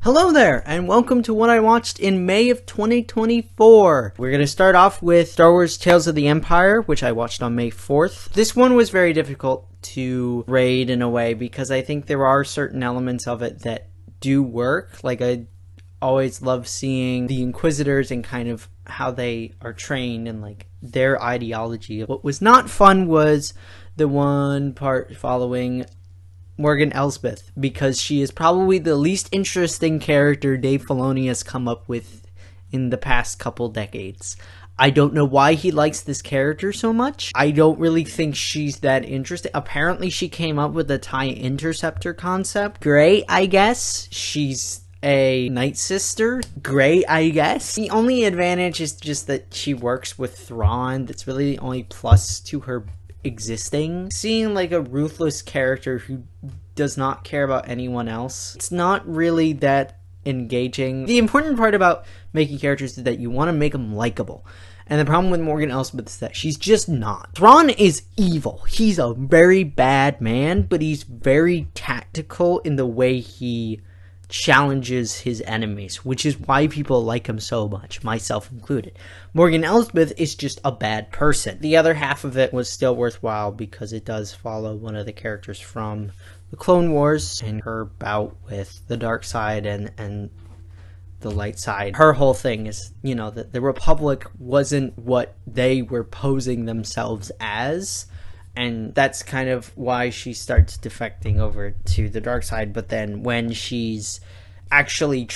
Hello there, and welcome to what I watched in May of 2024. We're going to start off with Star Wars Tales of the Empire, which I watched on May 4th. This one was very difficult to rate in a way because I think there are certain elements of it that do work. Like, I always love seeing the Inquisitors and kind of how they are trained and like their ideology. What was not fun was the one part following Morgan Elsbeth, because she is probably the least interesting character Dave Filoni has come up with in the past couple decades. I don't know why he likes this character so much. I don't really think she's that interesting. Apparently she came up with the TIE Interceptor concept. Great, I guess. She's a Night Sister. Great, I guess. The only advantage is just that she works with Thrawn. That's really the only plus to her existing. Seeing like a ruthless character who does not care about anyone else, it's not really that engaging. The important part about making characters is that you want to make them likable. And the problem with Morgan Elsbeth is that she's just not. Thrawn is evil. He's a very bad man, but he's very tactical in the way he challenges his enemies, which is why people like him so much, myself included. Morgan Elsbeth is just a bad person. The other half of it was still worthwhile because it does follow one of the characters from the Clone Wars and her bout with the dark side and the light side. Her whole thing is, you know, that the Republic wasn't what they were posing themselves as. And that's kind of why she starts defecting over to the dark side. But then when she's actually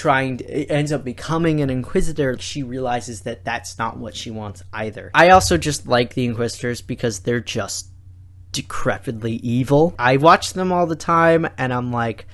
ends up becoming an Inquisitor, she realizes that that's not what she wants either. I also just like the Inquisitors because they're just decrepitly evil. I watch them all the time and I'm like,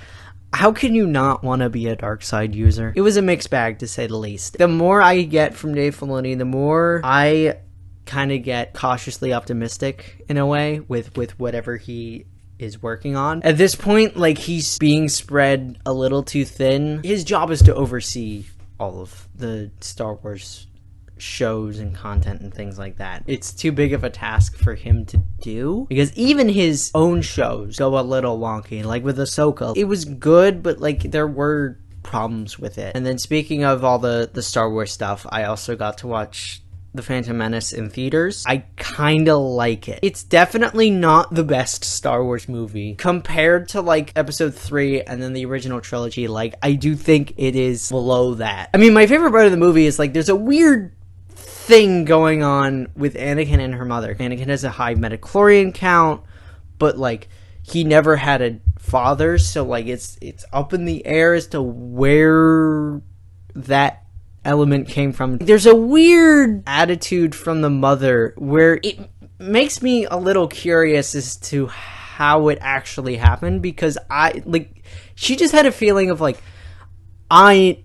how can you not want to be a dark side user? It was a mixed bag, to say the least. The more I get from Dave Filoni, the more I kind of get cautiously optimistic in a way with whatever he is working on. At this point, like, he's being spread a little too thin. His job is to oversee all of the Star Wars shows and content and things like that. It's too big of a task for him to do because even his own shows go a little wonky. Like with Ahsoka, it was good, but like there were problems with it. And then speaking of all the Star Wars stuff, I also got to watch The Phantom Menace in theaters. I kinda like it. It's definitely not the best Star Wars movie. Compared to like episode 3 and then the original trilogy, like I do think it is below that. I mean, my favorite part of the movie is like there's a weird thing going on with Anakin and her mother. Anakin has a high midichlorian count, but like he never had a father, so like it's up in the air as to where that element came from. There's a weird attitude from the mother where it makes me a little curious as to how it actually happened, because she just had a feeling of like, I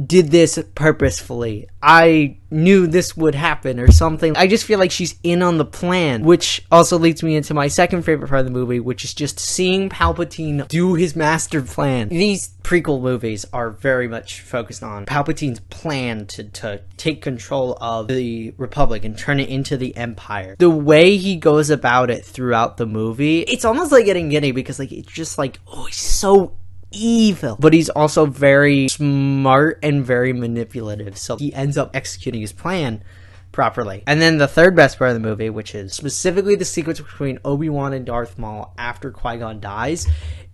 did this purposefully. I knew this would happen or something. I just feel like she's in on the plan, which also leads me into my second favorite part of the movie, which is just seeing Palpatine do his master plan. These prequel movies are very much focused on Palpatine's plan to take control of the Republic and turn it into the Empire. The way he goes about it throughout the movie, it's almost like getting giddy because like it's just like, oh, he's so evil, but he's also very smart and very manipulative, so he ends up executing his plan properly. And then the third best part of the movie, which is specifically the sequence between Obi-Wan and Darth Maul after Qui-Gon dies,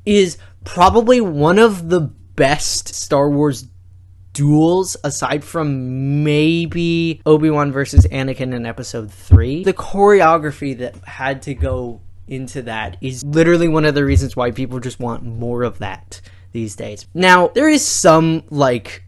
is probably one of the best Star Wars duels aside from maybe Obi-Wan versus Anakin in episode 3. The choreography that had to go into that is literally one of the reasons why people just want more of that these days. Now, there is some, like,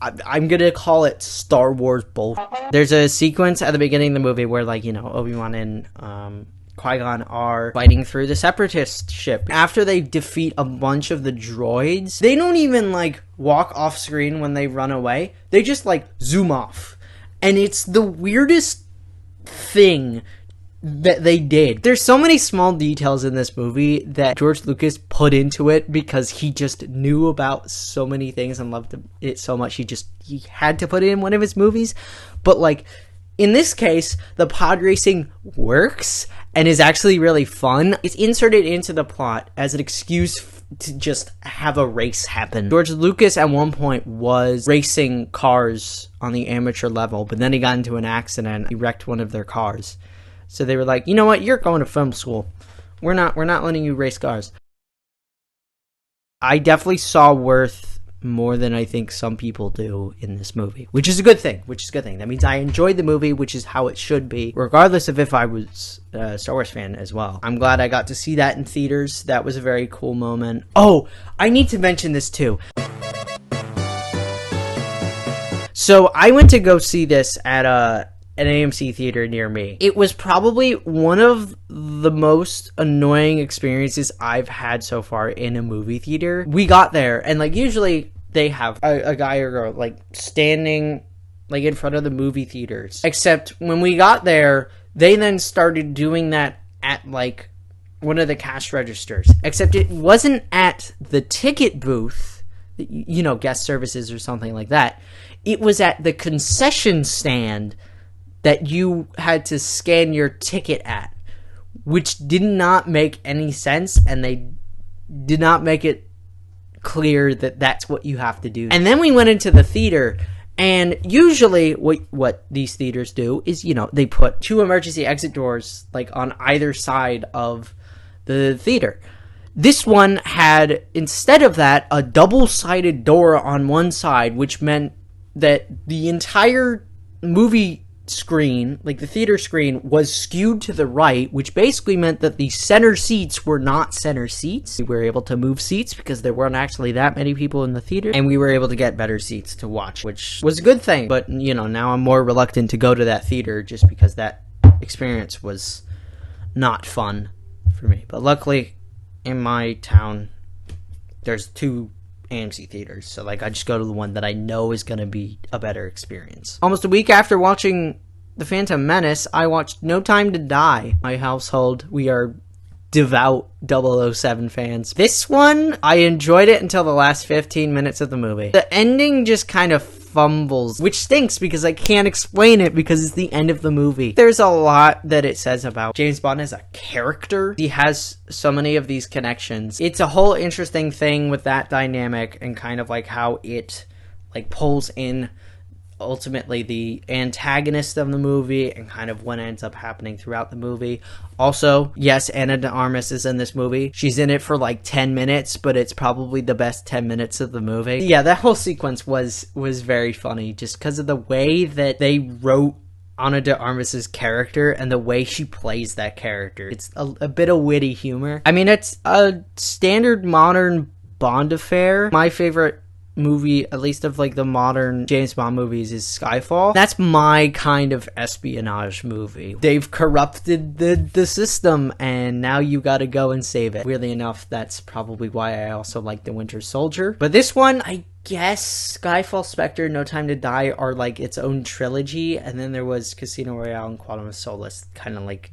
I'm gonna call it Star Wars bullshit. There's a sequence at the beginning of the movie where, like, you know, Obi-Wan and Qui-Gon are fighting through the Separatist ship. After they defeat a bunch of the droids, they don't even, like, walk off screen when they run away. They just, like, zoom off. And it's the weirdest thing that they did. There's so many small details in this movie that George Lucas put into it because he just knew about so many things and loved it so much he had to put it in one of his movies. But like in this case, the pod racing works and is actually really fun. It's inserted into the plot as an excuse to just have a race happen. George Lucas at one point was racing cars on the amateur level, but then he got into an accident. He wrecked one of their cars. So they were like, you know what? You're going to film school. We're not letting you race cars. I definitely saw worth more than I think some people do in this movie, which is a good thing. That means I enjoyed the movie, which is how it should be, regardless of if I was a Star Wars fan as well. I'm glad I got to see that in theaters. That was a very cool moment. Oh, I need to mention this too. So I went to go see this at an AMC theater near me. It was probably one of the most annoying experiences I've had so far in a movie theater. We got there, and like usually they have a guy or girl like standing like in front of the movie theaters. Except when we got there, they then started doing that at like one of the cash registers. Except it wasn't at the ticket booth, you know, guest services or something like that. It was at the concession stand that you had to scan your ticket at, which did not make any sense, and they did not make it clear that that's what you have to do. And then we went into the theater, and usually what these theaters do is, you know, they put 2 emergency exit doors like on either side of the theater. This one had, instead of that, a double-sided door on one side, which meant that the entire movie screen, like the theater screen, was skewed to the right, which basically meant that the center seats were not center seats. We were able to move seats because there weren't actually that many people in the theater, and we were able to get better seats to watch, which was a good thing. But, you know, now I'm more reluctant to go to that theater just because that experience was not fun for me. But luckily, in my town, there's 2 AMC theaters, so like I just go to the one that I know is going to be a better experience. Almost a week after watching The Phantom Menace, I watched No Time to Die. My household, we are devout 007 fans. This one, I enjoyed it until the last 15 minutes of the movie. The ending just kind of fumbles, which stinks because I can't explain it because it's the end of the movie. There's a lot that it says about James Bond as a character. He has so many of these connections. It's a whole interesting thing with that dynamic and kind of like how it like pulls in ultimately the antagonist of the movie and kind of what ends up happening throughout the movie. Also, yes, Ana de Armas is in this movie. She's in it for like 10 minutes, but it's probably the best 10 minutes of the movie. Yeah, that whole sequence was very funny just because of the way that they wrote Ana de Armas's character and the way she plays that character. It's a bit of witty humor. I mean, it's a standard modern Bond affair. My favorite movie, at least of like the modern James Bond movies, is Skyfall. That's my kind of espionage movie. They've corrupted the system and now you gotta go and save it. Weirdly enough, that's probably why I also like The Winter Soldier. But this one, I guess Skyfall, Spectre, No Time to Die are like its own trilogy, and then there was Casino Royale and Quantum of Solace kind of like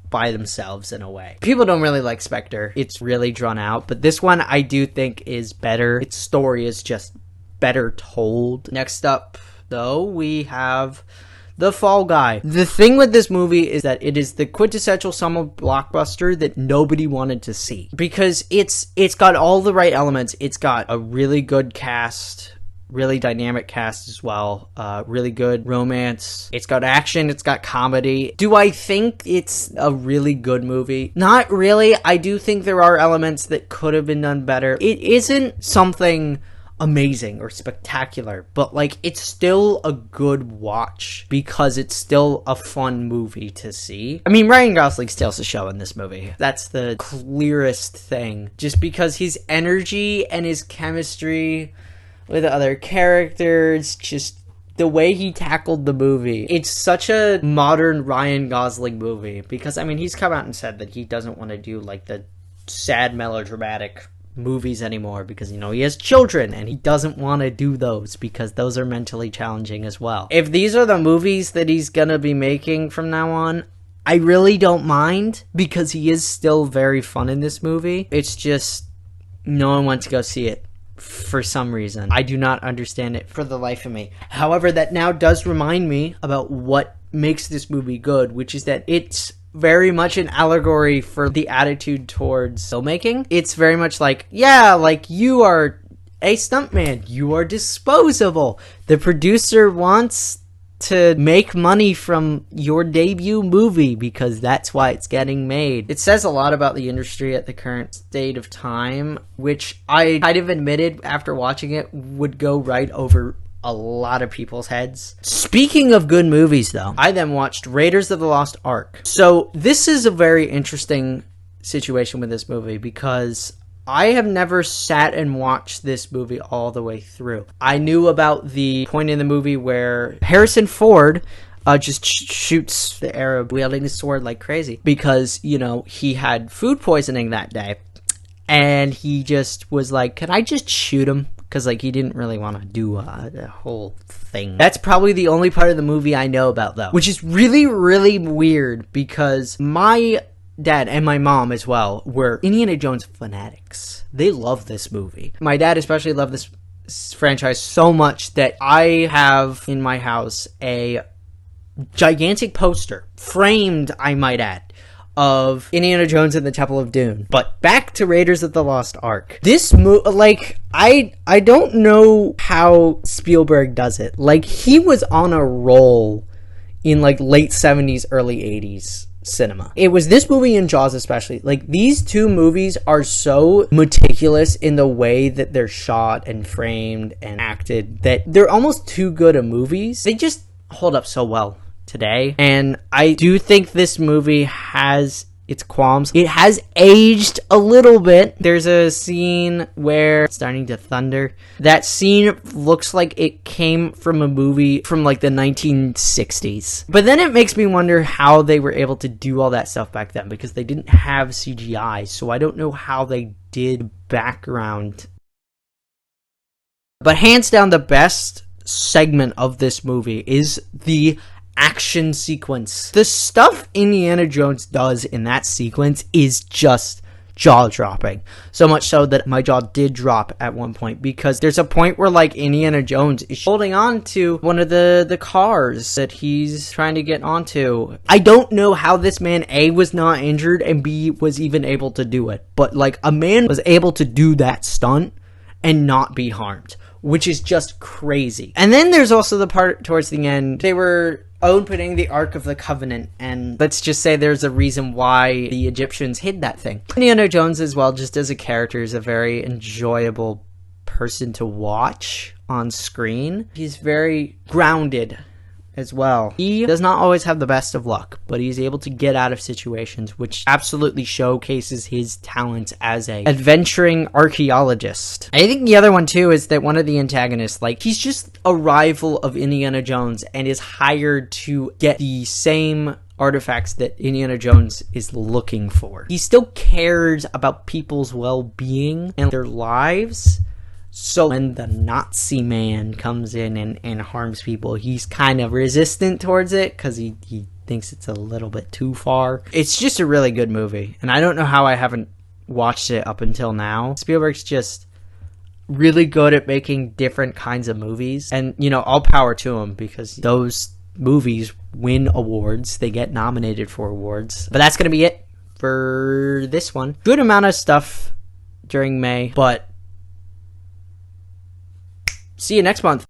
by themselves in a way. People don't really like Spectre. It's really drawn out, but this one I do think is better. Its story is just better told. Next up, though, we have The Fall Guy. The thing with this movie is that it is the quintessential summer blockbuster that nobody wanted to see because it's got all the right elements. It's got a really good cast, really dynamic cast as well, really good romance, it's got action, it's got comedy. Do I think it's a really good movie? Not really. I do think there are elements that could have been done better. It isn't something amazing or spectacular, but like it's still a good watch because it's still a fun movie to see. I mean, Ryan Gosling steals the show in this movie. That's the clearest thing, just because his energy and his chemistry with other characters, just the way he tackled the movie. It's such a modern Ryan Gosling movie because, I mean, he's come out and said that he doesn't want to do like the sad melodramatic movies anymore because, you know, he has children and he doesn't want to do those because those are mentally challenging as well. If these are the movies that he's gonna be making from now on, I really don't mind because he is still very fun in this movie. It's just no one went to go see it for some reason. I do not understand it for the life of me. However, that now does remind me about what makes this movie good, which is that it's very much an allegory for the attitude towards filmmaking. It's very much like, yeah, like, you are a stuntman, you are disposable. The producer wants to make money from your debut movie because that's why it's getting made. It says a lot about the industry at the current state of time, which I kind of admitted after watching it would go right over a lot of people's heads. Speaking of good movies, though, I then watched Raiders of the Lost Ark. So this is a very interesting situation with this movie because I have never sat and watched this movie all the way through. I knew about the point in the movie where Harrison Ford just shoots the Arab wielding his sword like crazy because, you know, he had food poisoning that day. And he just was like, can I just shoot him? Because, like, he didn't really want to do the whole thing. That's probably the only part of the movie I know about, though. Which is really, really weird because my dad and my mom as well were Indiana Jones fanatics. They love this movie. My dad especially loved this franchise so much that I have in my house a gigantic poster, framed, I might add, of Indiana Jones and the Temple of Doom. But back to Raiders of the Lost Ark. This like, I don't know how Spielberg does it. Like, he was on a roll in, like, late 70s, early 80s cinema. It was this movie and Jaws especially. Like, these two movies are so meticulous in the way that they're shot and framed and acted that they're almost too good of movies. They just hold up so well today. And I do think this movie has its qualms. It has aged a little bit. There's a scene where it's starting to thunder. That scene looks like it came from a movie from like the 1960s. But then it makes me wonder how they were able to do all that stuff back then because they didn't have CGI. So I don't know how they did background. But hands down, the best segment of this movie is the action sequence. The stuff Indiana Jones does in that sequence is just jaw-dropping. So much so that my jaw did drop at one point because there's a point where, like, Indiana Jones is holding on to one of the cars that he's trying to get onto. I don't know how this man, A, was not injured, and B, was even able to do it. But, like, a man was able to do that stunt and not be harmed, which is just crazy. And then there's also the part towards the end. They were opening the Ark of the Covenant, and let's just say there's a reason why the Egyptians hid that thing. Indiana Jones as well, just as a character, is a very enjoyable person to watch on screen. He's very grounded as well. He does not always have the best of luck, but he's able to get out of situations, which absolutely showcases his talents as a adventuring archaeologist. I think the other one too is that one of the antagonists, like, he's just a rival of Indiana Jones and is hired to get the same artifacts that Indiana Jones is looking for. He still cares about people's well-being and their lives. So when the Nazi man comes in and harms people, he's kind of resistant towards it because he thinks it's a little bit too far. It's just a really good movie, and I don't know how I haven't watched it up until now. Spielberg's just really good at making different kinds of movies, and, you know, all power to him because those movies win awards. They get nominated for awards. But that's going to be it for this one. Good amount of stuff during May, but see you next month.